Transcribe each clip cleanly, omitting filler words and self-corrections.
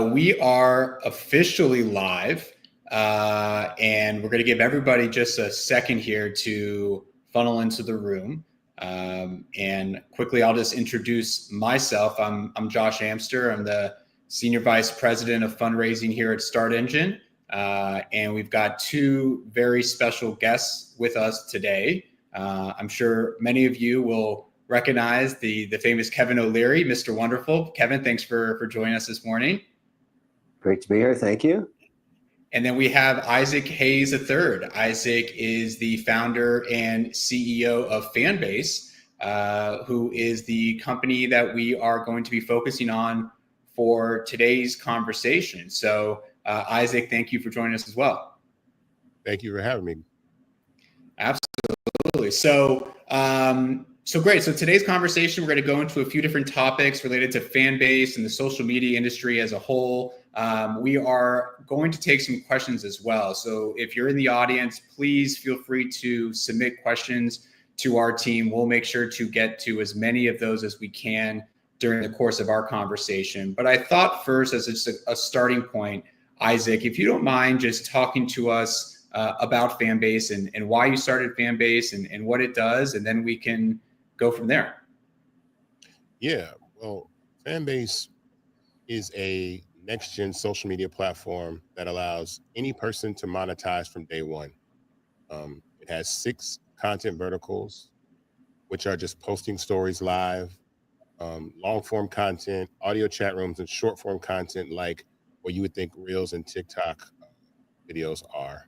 We are officially live, and we're going to give everybody just a second here to funnel into the room. And quickly, I'll just introduce myself. I'm Josh Amster. I'm the Senior Vice President of Fundraising here at Start Engine. And we've got two very special guests with us today. I'm sure many of you will recognize the famous Kevin O'Leary, Mr. Wonderful. Kevin, thanks for joining us this morning. Great to be here. Thank you. And then we have Isaac Hayes III. Isaac is the founder and CEO of Fanbase, who is the company that we are going to be focusing on for today's conversation. So Isaac, thank you for joining us as well. Thank you for having me. Absolutely. So great. So today's conversation, we're going to go into a few different topics related to Fanbase and the social media industry as a whole. We are going to take some questions as well. So if you're in the audience, please feel free to submit questions to our team. We'll make sure to get to as many of those as we can during the course of our conversation. But I thought first, as just a starting point, Isaac, if you don't mind just talking to us about Fanbase and why you started Fanbase and what it does, and then we can go from there. Yeah, well, Fanbase is a next-gen social media platform that allows any person to monetize from day one. It has 6 content verticals, which are just posting stories live, long-form content, audio chat rooms, and short-form content like what you would think Reels and TikTok videos are.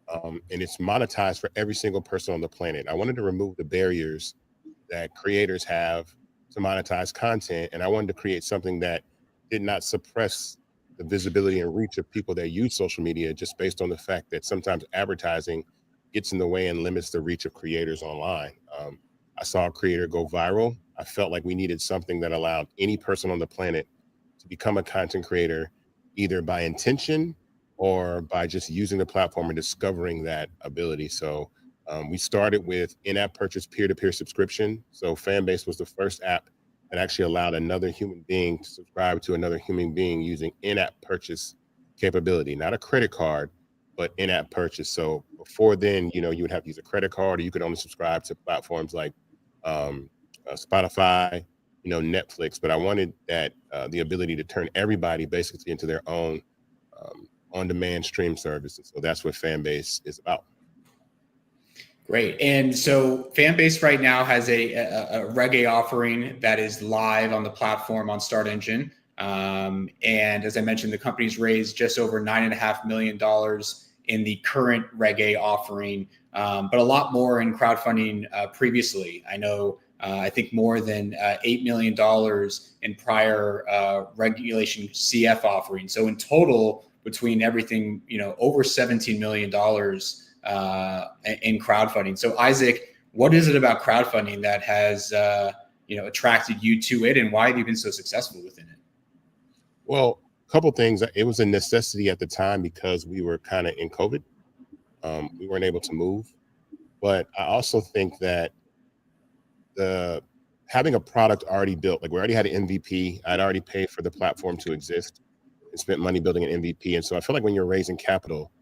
And it's monetized for every single person on the planet. I wanted to remove the barriers that creators have to monetize content, and I wanted to create something that did not suppress the visibility and reach of people that use social media just based on the fact that sometimes advertising gets in the way and limits the reach of creators online. I saw a creator go viral. I felt like we needed something that allowed any person on the planet to become a content creator, either by intention or by just using the platform and discovering that ability. So we started with in-app purchase peer-to-peer subscription. So Fanbase was the first app that actually allowed another human being to subscribe to another human being using in-app purchase capability, not a credit card, but in-app purchase. So before then, you would have to use a credit card, or you could only subscribe to platforms like Spotify, Netflix. But I wanted that the ability to turn everybody basically into their own on-demand stream service. And so that's what Fanbase is about. Great. And so Fanbase right now has a reggae offering that is live on the platform on Start Engine. And as I mentioned, the company's raised just over $9.5 million in the current reggae offering, but a lot more in crowdfunding previously. I know, I think more than $8 million in prior regulation CF offerings. So in total, between everything, over $17 million in crowdfunding. So Isaac, what is it about crowdfunding that has attracted you to it, and why have you been so successful within it? Well, a couple things. It was a necessity at the time because we were kind of in COVID. We weren't able to move, but I also think that having a product already built, like we already had an MVP, I'd already paid for the platform to exist and spent money building an MVP. And so I feel like when you're raising capital,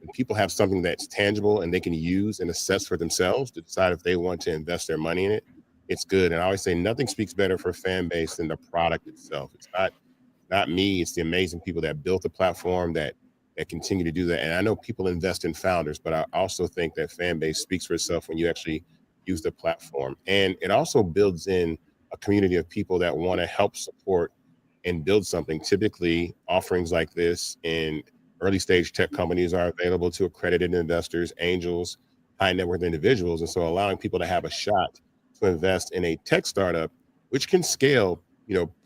and people have something that's tangible and they can use and assess for themselves to decide if they want to invest their money in it, it's good. And I always say nothing speaks better for Fanbase than the product itself. It's not me, it's the amazing people that built the platform that continue to do that. And I know people invest in founders, but I also think that Fanbase speaks for itself when you actually use the platform. And it also builds in a community of people that want to help support and build something. Typically, offerings like this in early stage tech companies are available to accredited investors, angels, high net worth individuals. And so allowing people to have a shot to invest in a tech startup, which can scale,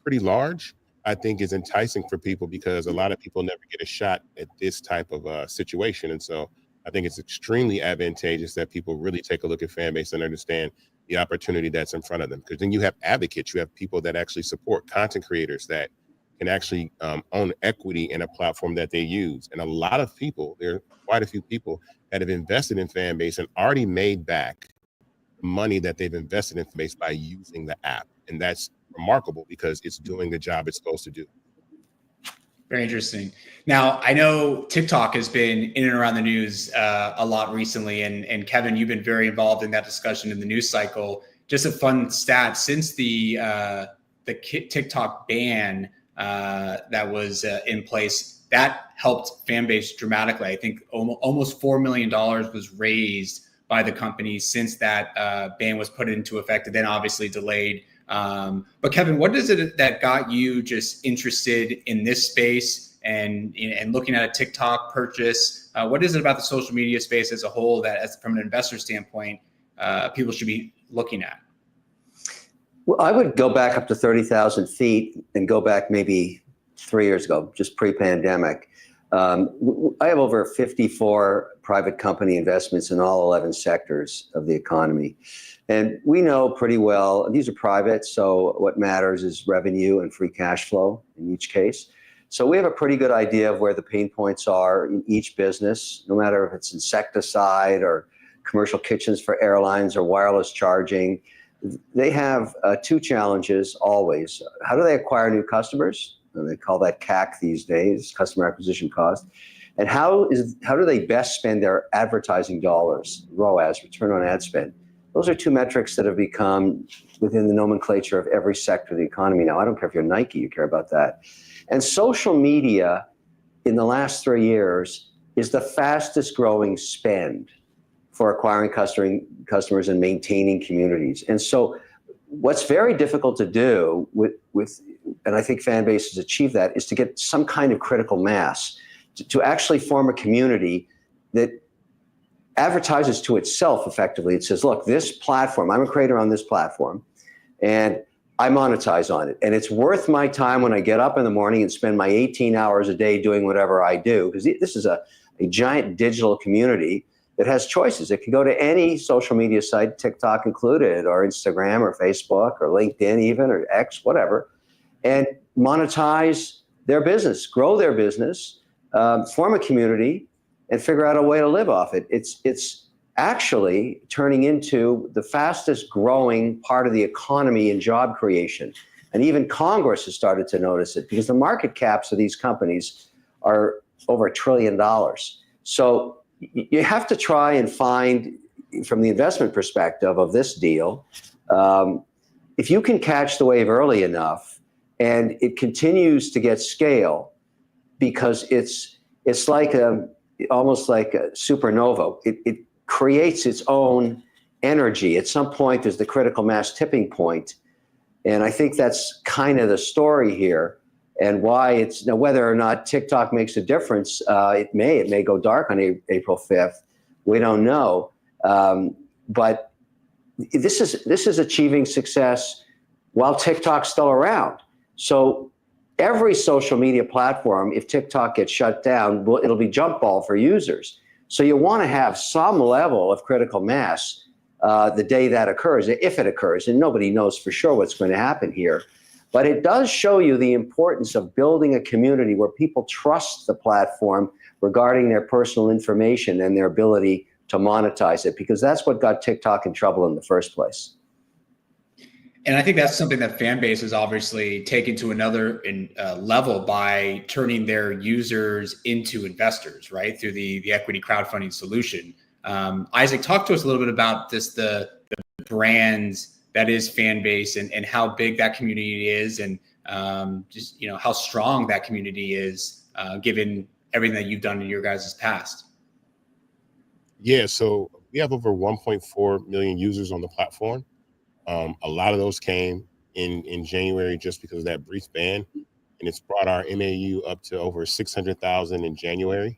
pretty large, I think is enticing for people because a lot of people never get a shot at this type of situation. And so I think it's extremely advantageous that people really take a look at Fanbase and understand the opportunity that's in front of them. Because then you have advocates, you have people that actually support content creators that can actually own equity in a platform that they use. And a lot of people, there are quite a few people that have invested in Fanbase and already made back money that they've invested in Fanbase by using the app. And that's remarkable because it's doing the job it's supposed to do. Very interesting. Now, I know TikTok has been in and around the news a lot recently, and Kevin, you've been very involved in that discussion in the news cycle. Just a fun stat: since the TikTok ban that was in place, that helped Fanbase dramatically. I think almost $4 million was raised by the company since that ban was put into effect, and then obviously delayed. But Kevin, what is it that got you just interested in this space and looking at a TikTok purchase? What is it about the social media space as a whole that, as from an investor standpoint, people should be looking at? Well, I would go back up to 30,000 feet and go back maybe 3 years ago, just pre-pandemic. I have over 54 private company investments in all 11 sectors of the economy. And we know pretty well, these are private, so what matters is revenue and free cash flow in each case. So we have a pretty good idea of where the pain points are in each business, no matter if it's insecticide or commercial kitchens for airlines or wireless charging. They have two challenges always. How do they acquire new customers? And they call that CAC these days, customer acquisition cost. And how do they best spend their advertising dollars, ROAS, return on ad spend? Those are two metrics that have become within the nomenclature of every sector of the economy now. I don't care if you're Nike, you care about that. And social media in the last 3 years is the fastest growing spend for acquiring customers and maintaining communities. And so what's very difficult to do with and I think Fanbase has achieved that, is to get some kind of critical mass to actually form a community that advertises to itself effectively. It says, look, this platform, I'm a creator on this platform, and I monetize on it. And it's worth my time when I get up in the morning and spend my 18 hours a day doing whatever I do, because this is a giant digital community that has choices. It can go to any social media site, TikTok included, or Instagram or Facebook or LinkedIn even, or X, whatever, and monetize their business, grow their business, form a community, and figure out a way to live off it. It's actually turning into the fastest growing part of the economy in job creation. And even Congress has started to notice it, because the market caps of these companies are over $1 trillion. So you have to try and find, from the investment perspective of this deal, if you can catch the wave early enough and it continues to get scale, because it's like almost like a supernova. It creates its own energy. At some point, there's the critical mass tipping point. And I think that's kind of the story here, and why it's, now whether or not TikTok makes a difference, it may go dark on April 5th. We don't know. But this is achieving success while TikTok's still around. So every social media platform, if TikTok gets shut down, it'll be jump ball for users. So you want to have some level of critical mass the day that occurs, if it occurs, and nobody knows for sure what's going to happen here. But it does show you the importance of building a community where people trust the platform regarding their personal information and their ability to monetize it, because that's what got TikTok in trouble in the first place. And I think that's something that Fanbase has obviously taken to another level by turning their users into investors, right, through the equity crowdfunding solution. Isaac, talk to us a little bit about this, the brands that is Fanbase, and how big that community is, and just, you know, how strong that community is, given everything that you've done in your guys' past. Yeah, so we have over 1.4 million users on the platform. A lot of those came in January just because of that brief ban, and it's brought our MAU up to over 600,000 in January.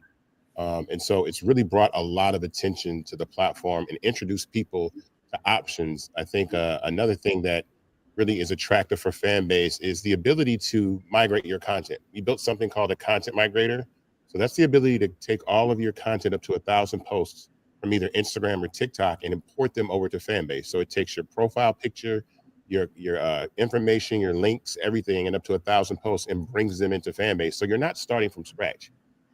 And so it's really brought a lot of attention to the platform and introduced people to options. I think another thing that really is attractive for Fanbase is the ability to migrate your content. We built something called a content migrator. So that's the ability to take all of your content, up to 1,000 posts from either Instagram or TikTok, and import them over to Fanbase. So it takes your profile picture, your information, your links, everything, and up to 1,000 posts, and brings them into Fanbase. So you're not starting from scratch.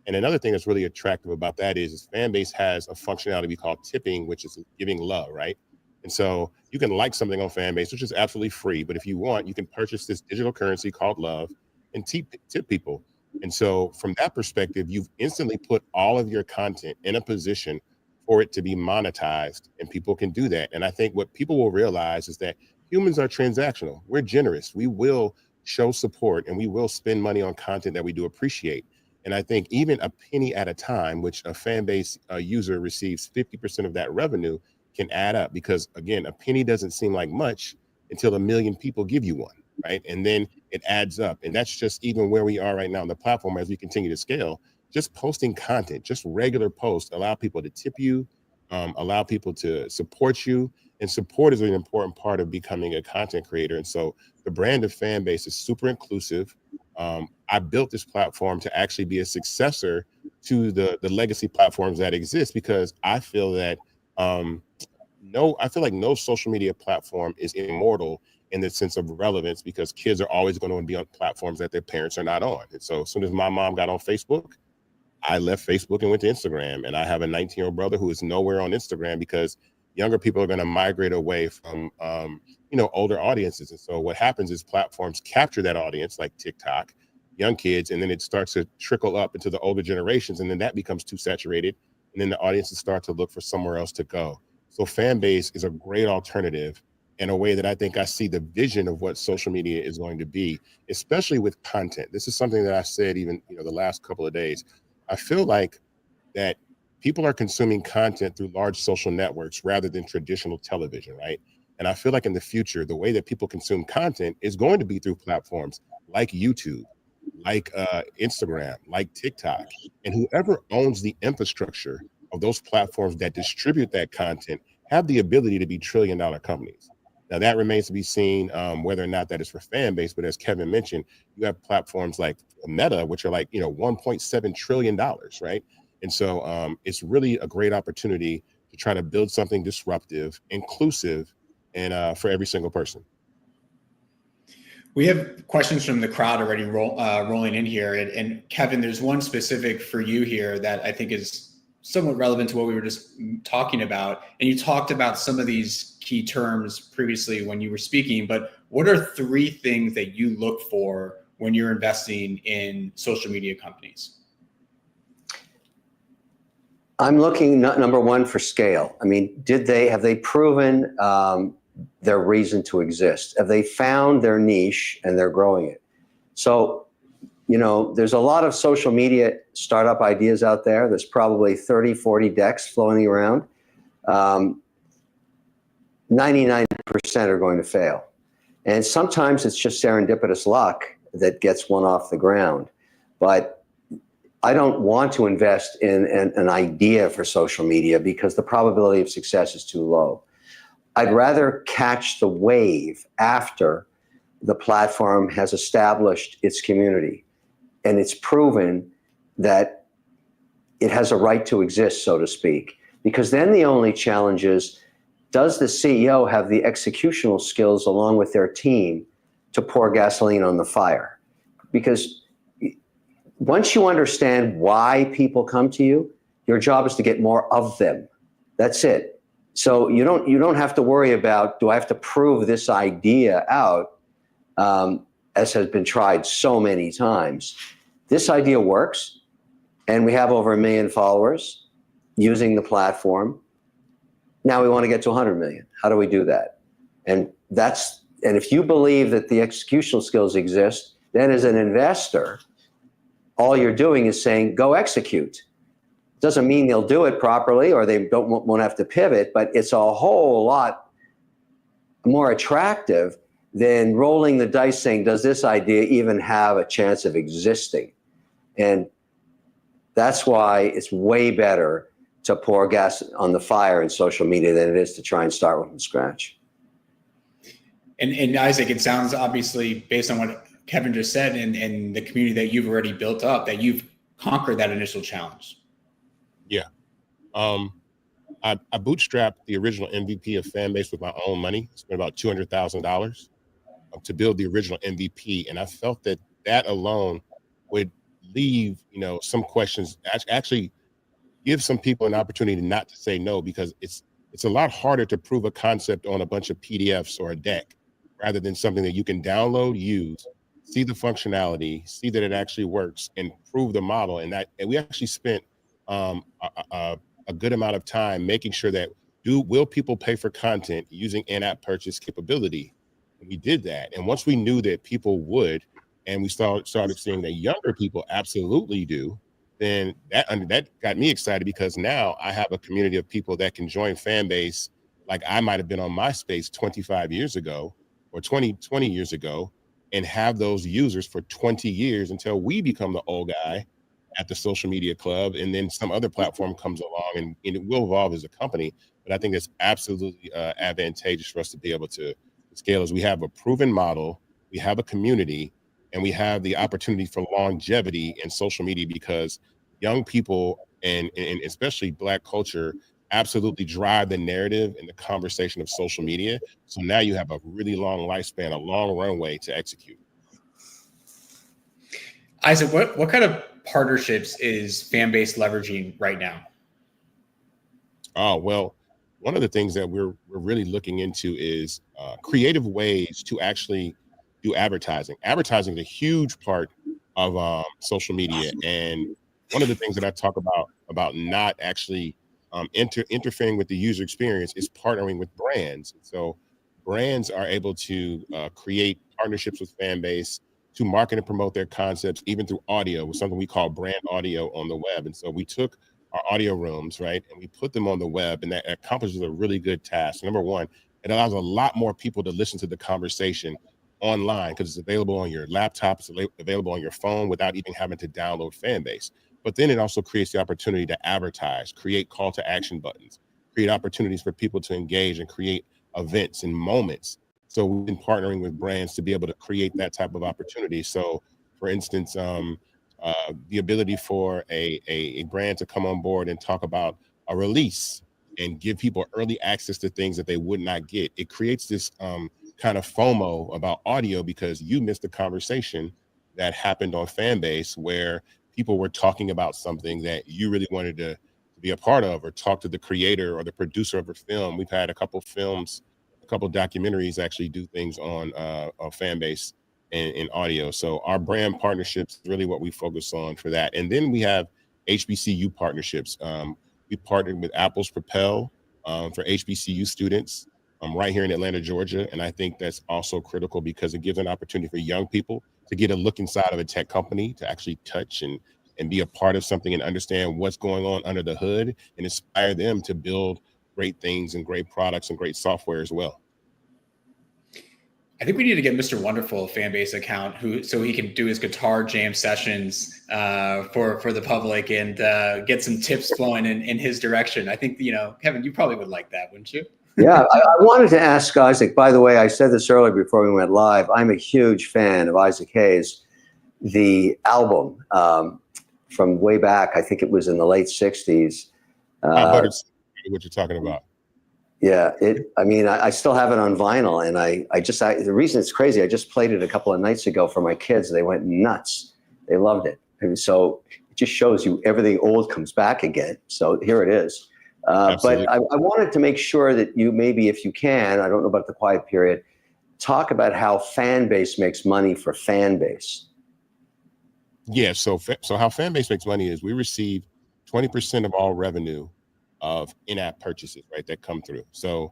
And another thing that's really attractive about that is Fanbase has a functionality we call tipping, which is giving love, right? And so you can like something on Fanbase, which is absolutely free. But if you want, you can purchase this digital currency called love and tip people. And so from that perspective, you've instantly put all of your content in a position for it to be monetized, and people can do that. And I think what people will realize is that humans are transactional. We're generous. We will show support and we will spend money on content that we do appreciate. And I think even a penny at a time, which a fan base user receives 50% of that revenue, can add up, because again, a penny doesn't seem like much until a million people give you one, right? And then it adds up. And that's just even where we are right now on the platform as we continue to scale. Just posting content, just regular posts, allow people to tip you, allow people to support you. And support is an important part of becoming a content creator. And so the brand of Fanbase is super inclusive. I built this platform to actually be a successor to the legacy platforms that exist, because I feel that I feel like no social media platform is immortal in the sense of relevance, because kids are always going to be on platforms that their parents are not on. And so as soon as my mom got on Facebook, I left Facebook and went to Instagram. And I have a 19-year-old brother who is nowhere on Instagram, because younger people are going to migrate away from older audiences. And so what happens is platforms capture that audience, like TikTok, young kids, and then it starts to trickle up into the older generations, and then that becomes too saturated, and then the audiences start to look for somewhere else to go. So Fanbase is a great alternative in a way that I think I see the vision of what social media is going to be, especially with content. This is something that I said even the last couple of days. I feel like that people are consuming content through large social networks rather than traditional television, right? And I feel like in the future, the way that people consume content is going to be through platforms like YouTube, like Instagram, like TikTok, and whoever owns the infrastructure of those platforms that distribute that content have the ability to be trillion-dollar companies. Now that remains to be seen, whether or not that is for Fanbase. But as Kevin mentioned, you have platforms like Meta, which are like $1.7 trillion, right? And so it's really a great opportunity to try to build something disruptive, inclusive, and for every single person. We have questions from the crowd already rolling in here. And Kevin, there's one specific for you here that I think is somewhat relevant to what we were just talking about. And you talked about some of these key terms previously when you were speaking, but what are 3 things that you look for when you're investing in social media companies? I'm looking, number one, for scale. I mean, have they proven their reason to exist? Have they found their niche and they're growing it? So, there's a lot of social media startup ideas out there. There's probably 30, 40 decks floating around. 99% are going to fail. And sometimes it's just serendipitous luck that gets one off the ground. But I don't want to invest in an idea for social media because the probability of success is too low. I'd rather catch the wave after the platform has established its community and it's proven that it has a right to exist, so to speak. Because then the only challenge is, does the CEO have the executional skills along with their team to pour gasoline on the fire? Because once you understand why people come to you, your job is to get more of them. That's it. So you don't have to worry about, do I have to prove this idea out, as has been tried so many times. This idea works, and we have over 1 million followers using the platform. Now we want to get to 100 million. How do we do that? And if you believe that the executional skills exist, then as an investor, all you're doing is saying, go execute. Doesn't mean they'll do it properly or they won't have to pivot, but it's a whole lot more attractive than rolling the dice saying, does this idea even have a chance of existing? And that's why it's way better to pour gas on the fire in social media than it is to try and start from scratch. And Isaac, it sounds obviously, based on what Kevin just said and the community that you've already built up, that you've conquered that initial challenge. Yeah. I bootstrapped the original MVP of Fanbase with my own money. I spent about $200,000 to build the original MVP. And I felt that alone would leave, some questions, actually give some people an opportunity not to say no, because it's a lot harder to prove a concept on a bunch of PDFs or a deck rather than something that you can download, use, see the functionality, see that it actually works, and prove the model. And we actually spent a good amount of time making sure that will people pay for content using in-app purchase capability? And we did that. And once we knew that people would, and we started seeing that younger people absolutely do, then that got me excited, because now I have a community of people that can join Fanbase like I might have been on MySpace 25 years ago or 20 years ago, and have those users for 20 years until we become the old guy at the social media club, and then some other platform comes along, and it will evolve as a company. But I think it's absolutely advantageous for us to be able to scale, as we have a proven model, we have a community, and we have the opportunity for longevity in social media, because young people and especially Black culture absolutely drive the narrative and the conversation of social media. So now you have a really long lifespan, a long runway to execute. Isaac, what kind of partnerships is Fanbase leveraging right now? Oh, well, one of the things that we're really looking into is creative ways to actually do advertising. Advertising is a huge part of social media. And one of the things that I talk about not actually interfering with the user experience is partnering with brands. So brands are able to create partnerships with Fanbase to market and promote their concepts, even through audio, with something we call brand audio on the web. And so we took our audio rooms, right, and we put them on the web, and that accomplishes a really good task. Number one, it allows a lot more people to listen to the conversation online, because it's available on your laptop, it's available on your phone without even having to download Fanbase. But then it also creates the opportunity to advertise, create call to action buttons, create opportunities for people to engage and create events and moments. So we've been partnering with brands to be able to create that type of opportunity. So for instance, the ability for a brand to come on board and talk about a release and give people early access to things that they would not get. It creates this kind of FOMO about audio, because you missed the conversation that happened on Fanbase where people were talking about something that you really wanted to be a part of, or talk to the creator or the producer of a film. We've had a couple documentaries actually do things on Fanbase in audio. So our brand partnerships is really what we focus on for that. And then we have HBCU partnerships. We partnered with Apple's Propel for HBCU students right here in Atlanta, Georgia. And I think that's also critical, because it gives an opportunity for young people to get a look inside of a tech company, to actually touch and be a part of something and understand what's going on under the hood, and inspire them to build great things and great products and great software as well. I think we need to get Mr. Wonderful a Fanbase account so he can do his guitar jam sessions for the public and get some tips flowing in his direction. I think, Kevin, you probably would like that, wouldn't you? Yeah, I wanted to ask Isaac, by the way, I said this earlier before we went live, I'm a huge fan of Isaac Hayes. The album from way back, I think it was in the late 60s. What you're talking about. Yeah, I still have it on vinyl, and the reason it's crazy, I just played it a couple of nights ago for my kids. They went nuts. They loved it. And so it just shows you everything old comes back again. So here it is. But I wanted to make sure that you, maybe if you can, I don't know about the quiet period, talk about how Fanbase makes money for Fanbase. Yeah, so how Fanbase makes money is we receive 20% of all revenue of in-app purchases, right, that come through. So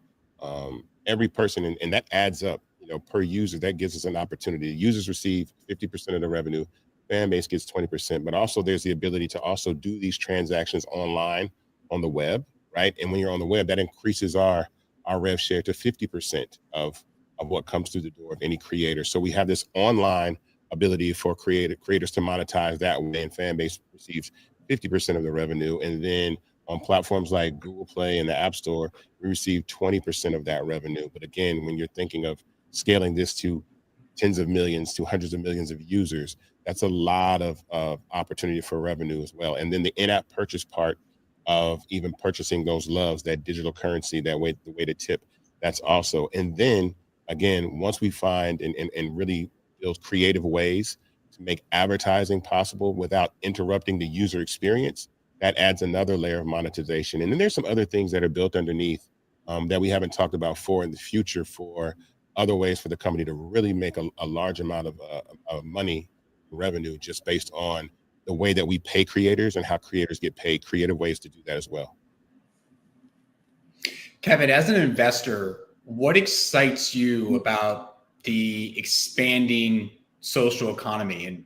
every person, and that adds up, per user, that gives us an opportunity. Users receive 50% of the revenue, Fanbase gets 20%, but also there's the ability to also do these transactions online on the web, right? And when you're on the web, that increases our rev share to 50% of what comes through the door of any creator. So we have this online ability for creators to monetize that way, and Fanbase receives 50% of the revenue. And then on platforms like Google Play and the App Store, we receive 20% of that revenue. But again, when you're thinking of scaling this to tens of millions to hundreds of millions of users, that's a lot of opportunity for revenue as well. And then the in-app purchase part of even purchasing those loves, that digital currency, the way to tip, that's also. And then again, once we find and really build creative ways to make advertising possible without interrupting the user experience, that adds another layer of monetization. And then there's some other things that are built underneath that we haven't talked about in the future for other ways for the company to really make a large amount of money, revenue, just based on the way that we pay creators and how creators get paid, creative ways to do that as well. Kevin, as an investor, what excites you about the expanding social economy, and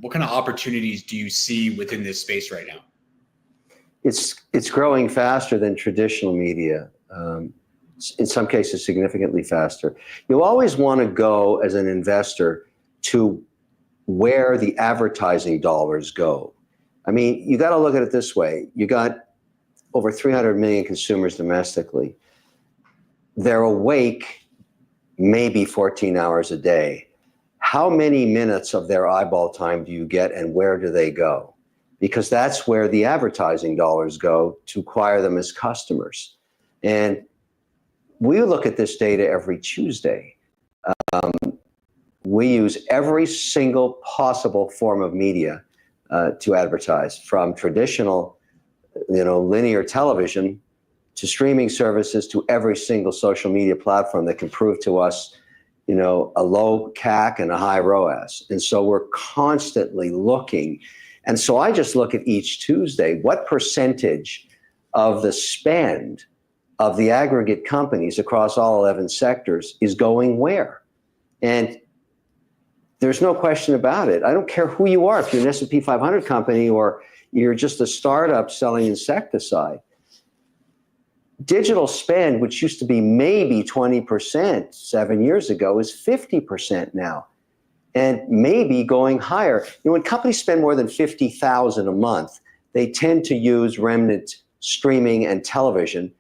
what kind of opportunities do you see within this space right now? It's growing faster than traditional media. In some cases, significantly faster. You always want to go as an investor to where the advertising dollars go. I mean, you got to look at it this way. You got over 300 million consumers domestically. They're awake maybe 14 hours a day. How many minutes of their eyeball time do you get, and where do they go? Because that's where the advertising dollars go to acquire them as customers. And we look at this data every Tuesday. We use every single possible form of media to advertise, from traditional, linear television to streaming services to every single social media platform that can prove to us, a low CAC and a high ROAS. And so we're constantly looking. And so I just look at each Tuesday, what percentage of the spend of the aggregate companies across all 11 sectors is going where? And there's no question about it. I don't care who you are, if you're an S&P 500 company or you're just a startup selling insecticide. Digital spend, which used to be maybe 20% 7 years ago, is 50% now, and maybe going higher. When companies spend more than $50,000 a month, they tend to use remnant streaming and television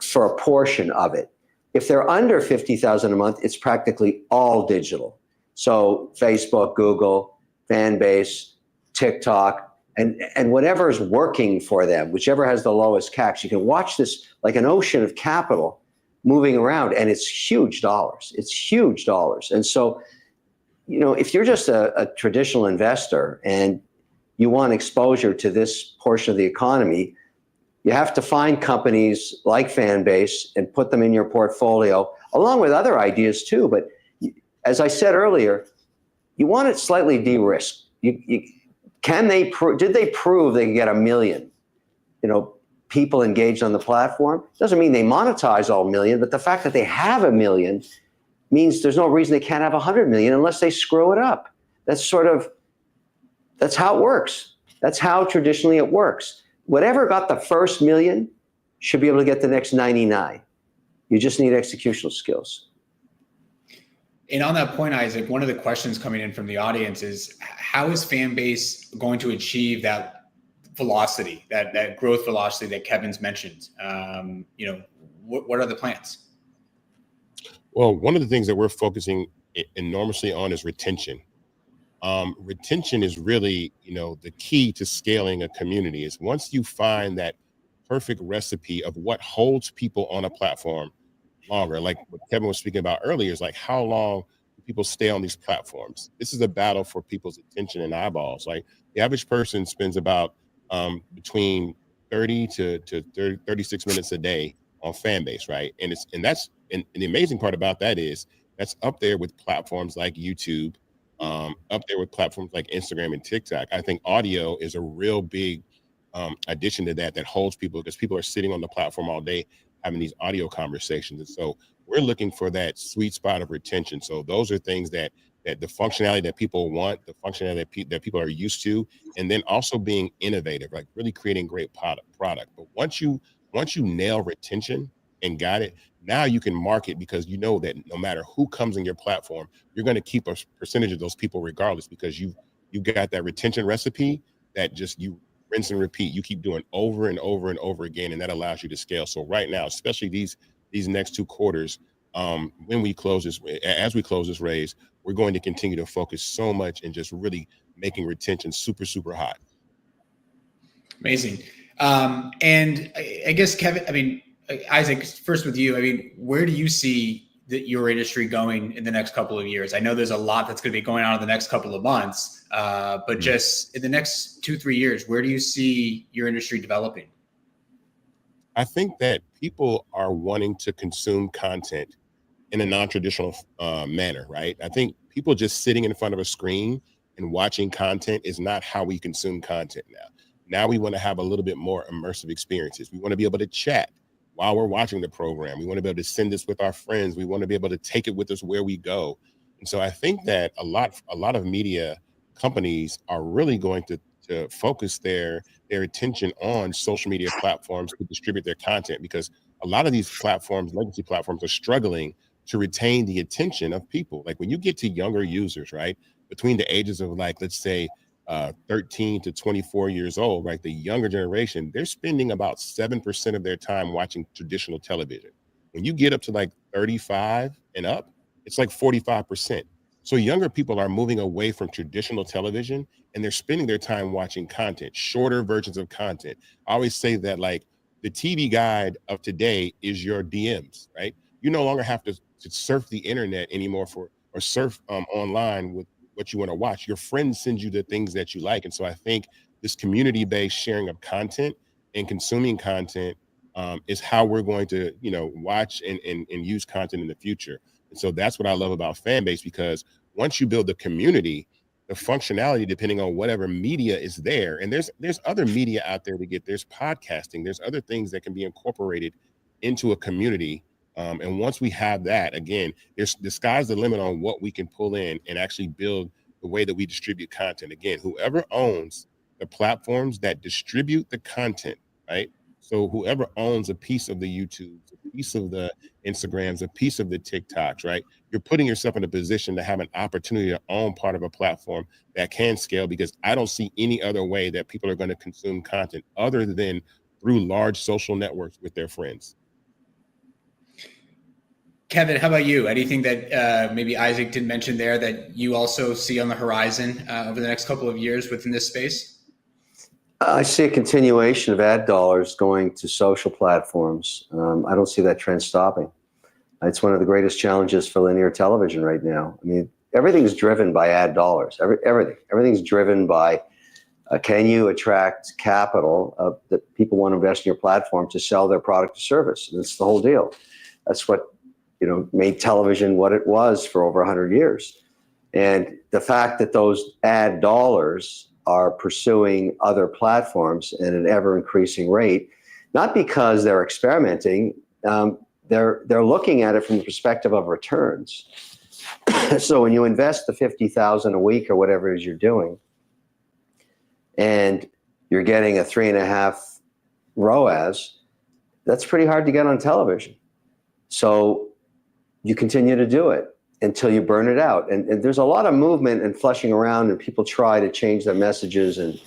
for a portion of it. If they're under $50,000 a month, it's practically all digital. So Facebook, Google, Fanbase, TikTok, and whatever is working for them, whichever has the lowest CACs. You can watch this like an ocean of capital moving around, and it's huge dollars. It's huge dollars. And so, if you're just a traditional investor and you want exposure to this portion of the economy, you have to find companies like Fanbase and put them in your portfolio, along with other ideas too. But as I said earlier, you want it slightly de-risked. Did they prove they can get 1 million, people engaged on the platform? Doesn't mean they monetize all 1 million, but the fact that they have 1 million means there's no reason they can't have 100 million unless they screw it up. That's how it works. That's how traditionally it works. Whatever got the first 1 million should be able to get the next 99. You just need executional skills. And on that point, Isaac, one of the questions coming in from the audience is, how is Fanbase going to achieve that velocity, that growth velocity that Kevin's mentioned? What are the plans? Well, one of the things that we're focusing enormously on is retention. Retention is really, the key to scaling a community. Is once you find that perfect recipe of what holds people on a platform longer, like what Kevin was speaking about earlier, is like, how long do people stay on these platforms? This is a battle for people's attention and eyeballs. Like, the average person spends about between 30 to 36 minutes a day on Fanbase, right? And the amazing part about that is that's up there with platforms like YouTube, up there with platforms like Instagram and TikTok. I think audio is a real big addition to that holds people, because people are sitting on the platform all day having these audio conversations. And so we're looking for that sweet spot of retention. So those are things that the functionality that people want, the functionality that people are used to, and then also being innovative, like really creating great product. But once you nail retention and got it, now you can market, because you know that no matter who comes in your platform, you're going to keep a percentage of those people regardless, because you got that retention recipe that just you rinse and repeat. You keep doing over and over and over again, and that allows you to scale. So right now, especially these next 2 quarters, as we close this raise, we're going to continue to focus so much and just really making retention super, super hot. Amazing. And I guess, Kevin, Isaac, first with you, where do you see your industry going in the next couple of years? I know there's a lot that's going to be going on in the next couple of months, but just in the next 2-3 years, where do you see your industry developing? I think that people are wanting to consume content in a non-traditional manner, right? I think people just sitting in front of a screen and watching content is not how we consume content now. Now we want to have a little bit more immersive experiences. We want to be able to chat while we're watching the program. We want to be able to send this with our friends. We want to be able to take it with us where we go. And so I think that a lot of media companies are really going to focus their attention on social media platforms to distribute their content, because a lot of these platforms, legacy platforms, are struggling to retain the attention of people. Like when you get to younger users, right, between the ages of, like, let's say 13 to 24 years old, right, the younger generation, they're spending about 7% of their time watching traditional television. When you get up to like 35 and up, it's like 45%. So younger people are moving away from traditional television and they're spending their time watching content, shorter versions of content. I always say that, like, the TV guide of today is your DMs, right? You no longer have to surf the internet anymore or surf online with what you want to watch. Your friends send you the things that you like. And so I think this community-based sharing of content and consuming content is how we're going to, watch and use content in the future. And so that's what I love about Fanbase, because once you build the community, the functionality, depending on whatever media is there, and there's other media out there to get, there's podcasting, there's other things that can be incorporated into a community. And once we have that, again, the sky's the limit on what we can pull in and actually build the way that we distribute content. Again, whoever owns the platforms that distribute the content, right? So whoever owns a piece of the YouTube, a piece of the Instagrams, a piece of the TikToks, right? You're putting yourself in a position to have an opportunity to own part of a platform that can scale, because I don't see any other way that people are going to consume content other than through large social networks with their friends. Kevin, how about you? Anything that maybe Isaac didn't mention there that you also see on the horizon over the next couple of years within this space? I see a continuation of ad dollars going to social platforms. I don't see that trend stopping. It's one of the greatest challenges for linear television right now. I mean, everything's driven by ad dollars. Everything's driven by can you attract capital that people want to invest in your platform to sell their product or service? And that's the whole deal. That's what made television what it was for over 100 years. And the fact that those ad dollars are pursuing other platforms at an ever increasing rate, not because they're experimenting, they're looking at it from the perspective of returns. So when you invest the $50,000 a week or whatever it is you're doing, and you're getting a 3.5 ROAS, that's pretty hard to get on television. So you continue to do it until you burn it out. And there's a lot of movement and flushing around, and people try to change their messages. And,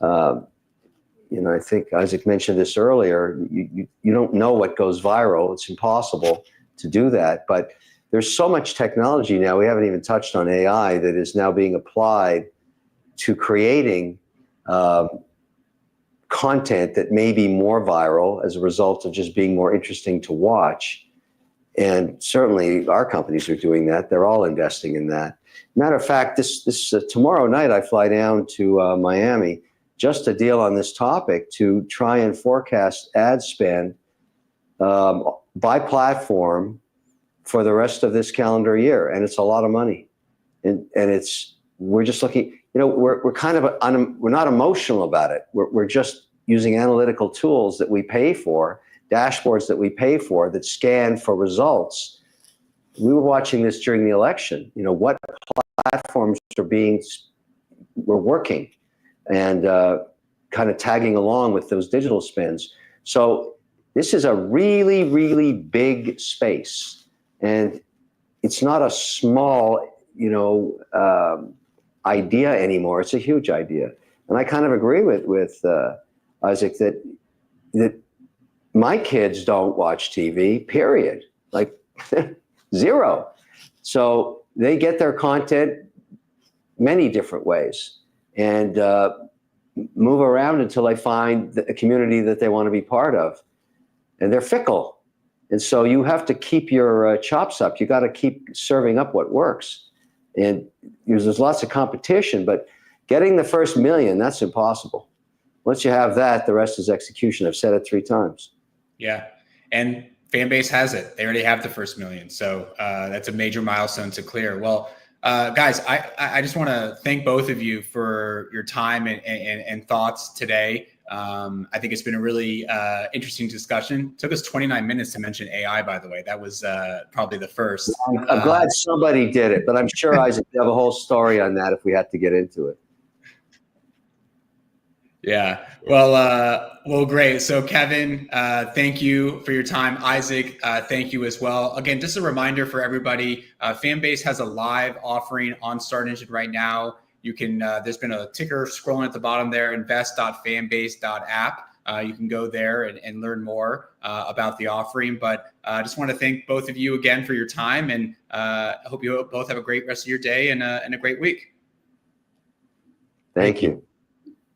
I think Isaac mentioned this earlier, you don't know what goes viral. It's impossible to do that. But there's so much technology now, we haven't even touched on AI, that is now being applied to creating content that may be more viral as a result of just being more interesting to watch. And certainly our companies are doing that. They're all investing in that. Matter of fact, this tomorrow night I fly down to Miami just to deal on this topic, to try and forecast ad spend by platform for the rest of this calendar year. And it's a lot of money. And we're just looking, we're kind of, we're not emotional about it. We're just using analytical tools that we pay for, dashboards that we pay for, that scan for results. We were watching this during the election. What platforms were working, and kind of tagging along with those digital spends. So this is a really, really big space, and it's not a small, idea anymore. It's a huge idea, and I kind of agree with Isaac that my kids don't watch TV, period. Like zero. So they get their content many different ways, and move around until they find a community that they want to be part of. And they're fickle. And so you have to keep your chops up. You got to keep serving up what works. And there's lots of competition, but getting the first million, that's impossible. Once you have that, the rest is execution. I've said it 3 times. Yeah. And Fanbase has it. They already have the first million. So that's a major milestone to clear. Well, guys, I just want to thank both of you for your time and thoughts today. I think it's been a really interesting discussion. It took us 29 minutes to mention AI, by the way. That was probably the first. I'm glad somebody did it, but I'm sure, Isaac, you have a whole story on that if we had to get into it. Yeah. Well, great. So Kevin, thank you for your time. Isaac, thank you as well. Again, just a reminder for everybody, Fanbase has a live offering on Start Engine right now. You can, there's been a ticker scrolling at the bottom there, invest.fanbase.app. You can go there and learn more about the offering. But I just want to thank both of you again for your time, and I hope you both have a great rest of your day and a great week. Thank you.